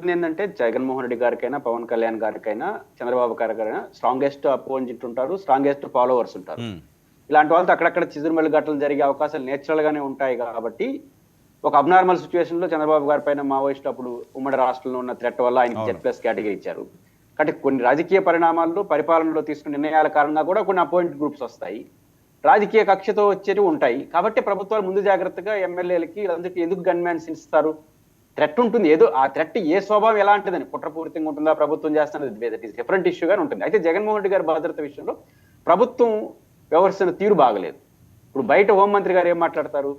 ఏంటంటే Jaganmohan Reddy గారికైనా Pawan Kalyan గారికైనా Chandrababu గారికైనా strongest opponent ఉంటారు, strongest followers ఉంటారు. ఇలాంటి వాళ్ళతో అక్కడక్కడ చిదురుమల్లి ఘటనలు జరిగే అవకాశాలు నేచురల్ గానే ఉంటాయి. కాబట్టి ఒక అబ్నార్మల్ సిచ్యువేషన్ లో చంద్రబాబు గారి పైన మావోయిస్ట్ అప్పుడు ఉమ్మడి రాష్ట్రంలో ఉన్న థ్రెట్ వల్ల ఆయనకి Z+ కేటగిరీ ఇచ్చారు. కాబట్టి కొన్ని రాజకీయ పరిణామాల్లో పరిపాలనలో తీసుకున్న నిర్ణయాల కారణంగా కూడా కొన్ని అపోయింట్ గ్రూప్స్ వస్తాయి, రాజకీయ కక్షతో వచ్చేవి ఉంటాయి. కాబట్టి ప్రభుత్వాలు ముందు జాగ్రత్తగా ఎమ్మెల్యేలకి అందరికీ ఎందుకు గన్మ్యాన్స్ ఇస్తారు? థ్రెట్ ఉంటుంది, ఏదో ఆ థ్రెట్ ఏ స్వభావం ఎలాంటిదని కుట్రపూరితంగా ఉంటుందా, ప్రభుత్వం చేస్తున్నది డిఫరెంట్ ఇష్యూగానే ఉంటుంది. అయితే జగన్మోహన్ రెడ్డి గారి భద్రత విషయంలో ప్రభుత్వం వ్యవహరిస్తున్న తీరు బాగలేదు. ఇప్పుడు బయట హోంమంత్రి గారు ఏం మాట్లాడతారు?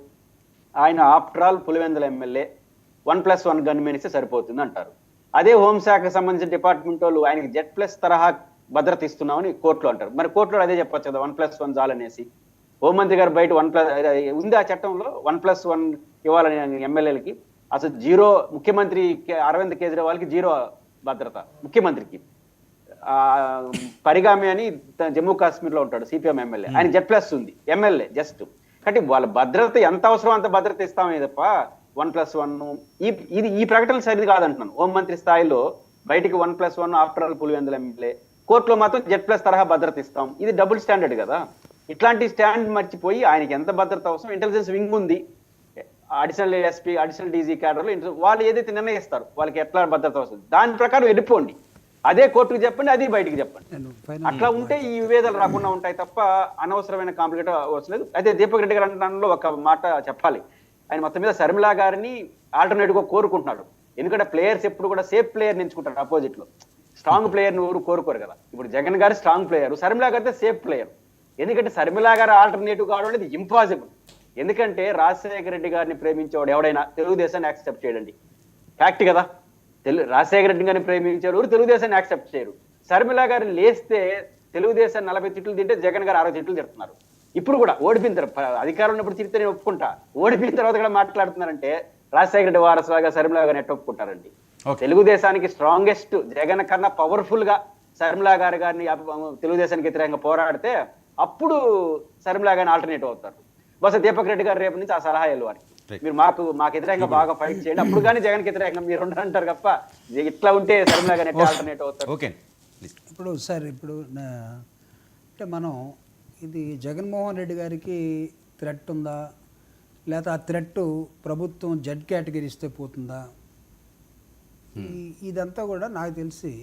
ఆయన after all Pulivendula MLA, 1+1 gunmen ఇస్తే సరిపోతుంది అంటారు. అదే హోంశాఖకు సంబంధించిన డిపార్ట్మెంట్ వాళ్ళు ఆయనకి Z+ తరహా భద్రత ఇస్తున్నామని కోర్టులో అంటారు. మరి కోర్టులో అదే చెప్పొచ్చు కదా, 1+1 చాలనేసి. హోంమంత్రి గారు బయట ఉంది ఆ చట్టంలో 1+1 ఇవ్వాలని ఎమ్మెల్యేలకి. అసలు జీరో, ముఖ్యమంత్రి అరవింద్ కేజ్రీవాల్కి జీరో భద్రత ముఖ్యమంత్రికి. పరిగామి అని జమ్మూ కాశ్మీర్ లో ఉంటాడు సిపిఎం ఎమ్మెల్యే, ఆయన Z+ ఉంది ఎమ్మెల్యే జస్ట్. కాబట్టి వాళ్ళ భద్రత ఎంత అవసరం అంత భద్రత ఇస్తామే తప్ప 1+1 ఇది ఈ ప్రకటన సరిది కాదంటున్నాను. హోంమంత్రి స్థాయిలో బయటికి 1+1 ఆఫ్టర్ ఆల్ పులివెందుల ఎమ్మెల్యే, కోర్టులో మాత్రం Z+ తరహా భద్రత ఇస్తాం. ఇది డబుల్ స్టాండర్డ్ కదా. ఇట్లాంటి స్టాండ్ మర్చిపోయి ఆయనకి ఎంత భద్రత అవసరం, ఇంటెలిజెన్స్ వింగ్ ఉంది, అడిషనల్ ఎస్పీ, అడిషనల్ డీజీ క్యాడర్లు, వాళ్ళు ఏదైతే నిర్ణయిస్తారు వాళ్ళకి ఎట్లా భద్రత అవసరం దాని ప్రకారం వెళ్ళిపోండి. అదే కోర్టుకు చెప్పండి, అది బయటికి చెప్పండి. అట్లా ఉంటే ఈ విభేదాలు రాకుండా ఉంటాయి తప్ప అనవసరమైన కాంప్లికేట్ అవసరం లేదు. అయితే దీపక్ రెడ్డి గారు అంటలో ఒక మాట చెప్పాలి. ఆయన మొత్తం మీద శర్మిలా గారిని ఆల్టర్నేటివ్ గా కోరుకుంటున్నాడు. ఎందుకంటే ప్లేయర్స్ ఎప్పుడు కూడా సేఫ్ ప్లేయర్ ఎంచుకుంటారు అపోజిట్ లో. స్ట్రాంగ్ ప్లేయర్ ఎవరు కోరుకోరు కదా. ఇప్పుడు జగన్ గారు స్ట్రాంగ్ ప్లేయర్, శర్మిలా గారితే సేఫ్ ప్లేయర్. ఎందుకంటే శర్మిలా గారు ఆల్టర్నేటివ్ కావడం అనేది ఇంపాసిబుల్. ఎందుకంటే రాజశేఖర రెడ్డి గారిని ప్రేమించేవాడు ఎవడైనా తెలుగుదేశాన్ని యాక్సెప్ట్ చేయడండి, ఫ్యాక్ట్ కదా. రాజశేఖర రెడ్డి గారిని ప్రేమించేవారు తెలుగుదేశాన్ని యాక్సెప్ట్ చేయరు. శర్మిలా గారిని లేస్తే తెలుగుదేశాన్ని 40 తిట్లు తింటే జగన్ గారు 60 తిట్లు తిడుతున్నారు. ఇప్పుడు కూడా ఓడిపోయిన తర్వాత, అధికారం ఉన్నప్పుడు తిరిగితే నేను ఒప్పుకుంటా, ఓడిపోయిన తర్వాత కూడా మాట్లాడుతున్నారంటే రాజశేఖర రెడ్డి వారసులాగా శర్మిలా గారిని ఎట్ట ఒప్పుకుంటారండి? తెలుగుదేశానికి స్ట్రాంగెస్ట్, జగన్ కన్నా పవర్ఫుల్ గా శర్మిలా గారిని తెలుగుదేశానికి వ్యతిరేకంగా పోరాడితే అప్పుడు శర్మిలా గారిని ఆల్టర్నేటివ్ అవుతారు. బస్ దీపక్ రెడ్డి గారు రేపు నుంచి ఆ సలహా వారికి, మీరు మాకు వ్యతిరేకంగా బాగా ఫైట్ చేయండి, అప్పుడు కానీ జగన్ వ్యతిరేకంగా మీరు ఉంటారంటారు తప్ప ఇట్లా ఉంటే శర్మిలా గారిని ఎట్లా ఆల్టర్నేటివ్ అవుతారు? ఇప్పుడు సార్, ఇప్పుడు అంటే మనం ఇది జగన్మోహన్ రెడ్డి గారికి థ్రెట్ ఉందా, లేకపోతే ఆ థ్రెట్ ప్రభుత్వం Z కేటగిరీ ఇస్తే పోతుందా, ఇదంతా కూడా నాకు తెలిసి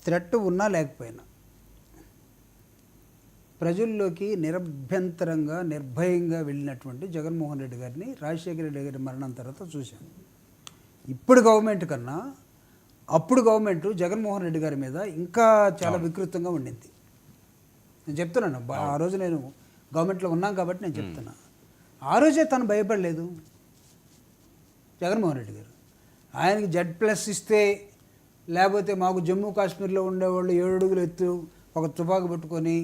థ్రెట్ ఉన్నా లేకపోయినా ప్రజల్లోకి నిరభ్యంతరంగా నిర్భయంగా వెళ్ళినటువంటి జగన్మోహన్ రెడ్డి గారిని రాజశేఖర రెడ్డి గారి మరణం తర్వాత చూశాను. ఇప్పుడు గవర్నమెంట్ కన్నా అప్పుడు గవర్నమెంట్ జగన్మోహన్ రెడ్డి గారి మీద ఇంకా చాలా వికృతంగా ఉండింది. నేను చెప్తున్నాను, ఆ రోజు నేను గవర్నమెంట్లో ఉన్నాం కాబట్టి నేను చెప్తున్నా. ఆ రోజే తను భయపడలేదు జగన్మోహన్ రెడ్డి గారు. ఆయనకి Z+ ఇస్తే, లేకపోతే మాకు జమ్మూ కాశ్మీర్లో ఉండేవాళ్ళు 7 అడుగులు ఎత్తు ఒక తుపాకు పట్టుకొని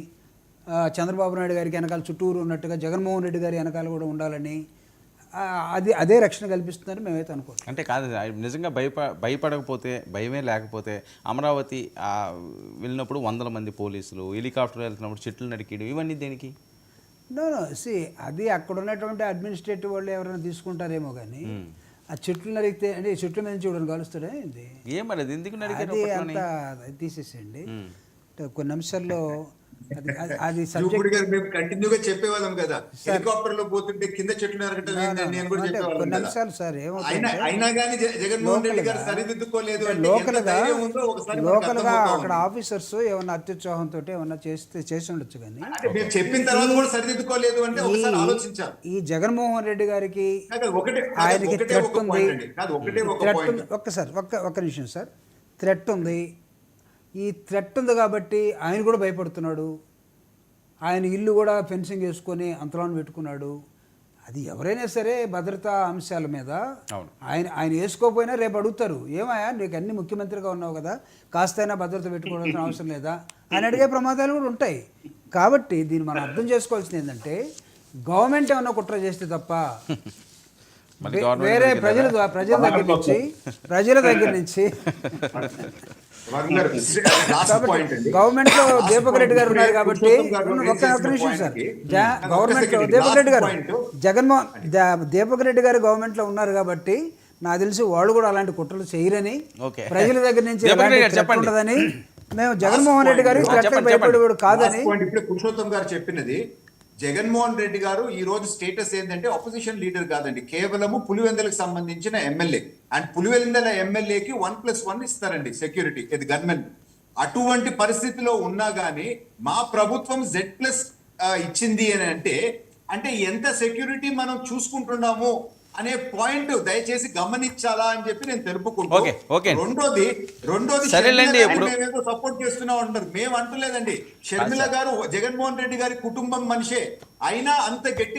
చంద్రబాబు నాయుడు గారికి వెనకాల చుట్టూరు ఉన్నట్టుగా జగన్మోహన్ రెడ్డి గారి వెనకాల కూడా ఉండాలని అదే రక్షణ కల్పిస్తుందని మేమైతే అనుకోవచ్చు. అంటే కాదు, నిజంగా భయపడకపోతే, భయమే లేకపోతే అమరావతి వెళ్ళినప్పుడు 100 మంది పోలీసులు, హెలికాప్టర్ వెళ్తున్నప్పుడు చెట్లు నరికిడు, ఇవన్నీ దేనికి? నో అది అక్కడ ఉన్నటువంటి అడ్మినిస్ట్రేటివ్ వాళ్ళు ఎవరైనా తీసుకుంటారేమో కానీ ఆ చెట్లు నరికితే అంటే చెట్ల మీద నుంచి చూడని కలుస్తాడే ఇది ఏమన్నది, ఎందుకు నరికారు? అది అంతా తీసేసేయండి. కొన్ని అంశాల్లో అది కంటిన్యూగా చెప్పేవాళ్ళం కదా, హెలికాప్టర్ లో పోతుంటే కింద చెట్లు కొన్ని అంశాలు సార్ లోకల్ గా అక్కడ ఆఫీసర్స్ ఏమన్నా అత్యుత్సాహంతో ఏమన్నా చేసి ఉండొచ్చు కానీ చెప్పిన తర్వాత కూడా సరిదిద్దుకోలేదు అంటే ఒకసారి ఆలోచించాలి. ఈ జగన్మోహన్ రెడ్డి గారికి ఆయనకి థ్రెట్ ఉంది. ఒక్కసారి ఒక్క నిమిషం సార్, థ్రెట్ ఉంది. ఈ థ్రెట్ ఉంది కాబట్టి ఆయన కూడా భయపడుతున్నాడు. ఆయన ఇల్లు కూడా ఫెన్సింగ్ వేసుకొని అంతరాన్ని పెట్టుకున్నాడు. అది ఎవరైనా సరే భద్రతా అంశాల మీద ఆయన వేసుకోకపోయినా రేపు అడుగుతారు, ఏమయ్యా నీకు అన్ని ముఖ్యమంత్రిగా ఉన్నావు కదా, కాస్తైనా భద్రత పెట్టుకోవాల్సిన అవసరం లేదా అని అడిగే ప్రమాదాలు కూడా ఉంటాయి. కాబట్టి దీన్ని మనం అర్థం చేసుకోవాల్సింది ఏంటంటే, గవర్నమెంట్ ఏమన్నా కుట్ర చేస్తే తప్ప వేరే ప్రజల దగ్గర నుంచి గవర్నమెంట్ లో దీపక్ రెడ్డి గారు ఉన్నారు కాబట్టి, ఒక్క నిమిషం సార్, గవర్నమెంట్ లో దీపక్ రెడ్డి గారు గవర్నమెంట్ లో ఉన్నారు కాబట్టి నాకు తెలిసి వాళ్ళు కూడా అలాంటి కుట్రలు చేయరని, ఓకే. ప్రజల దగ్గర నుంచి దీపక్ రెడ్డి ఎలాంటి గారు threat చెప్పండి. ఉండదని, మేము జగన్మోహన్ రెడ్డి గారికి threat లకు చెప్పండి. భయపడేవాడు కాదని. Last point ఇప్పుడే పురుషోత్తం గారు చెప్పినది, జగన్మోహన్ రెడ్డి గారు ఈ రోజు స్టేటస్ ఏంటంటే ఆపోజిషన్ లీడర్ కాదండి, కేవలము పులివెందులకు సంబంధించిన ఎమ్మెల్యే. అండ్ పులివెందుల ఎమ్మెల్యేకి 1+1 ఇస్తారండి సెక్యూరిటీ, ఇది గన్మెన్. అటువంటి పరిస్థితిలో ఉన్నా గానీ మా ప్రభుత్వం Z+ ఇచ్చింది అని అంటే ఎంత సెక్యూరిటీ మనం చూసుకుంటున్నాము అనే పాయింట్ దయచేసి గమనించాలా అని చెప్పి నేను తెలుపుకుంటూ, ఓకే, ఓకే. రెండోది సరేలేండి, ఇప్పుడు మేమేదో సపోర్ట్ చేస్తున్నాం అంటారు. మేము అంటలేదండి. షర్మిల గారు జగన్మోహన్ రెడ్డి గారి కుటుంబం మనిషే అయినా అంత గట్టి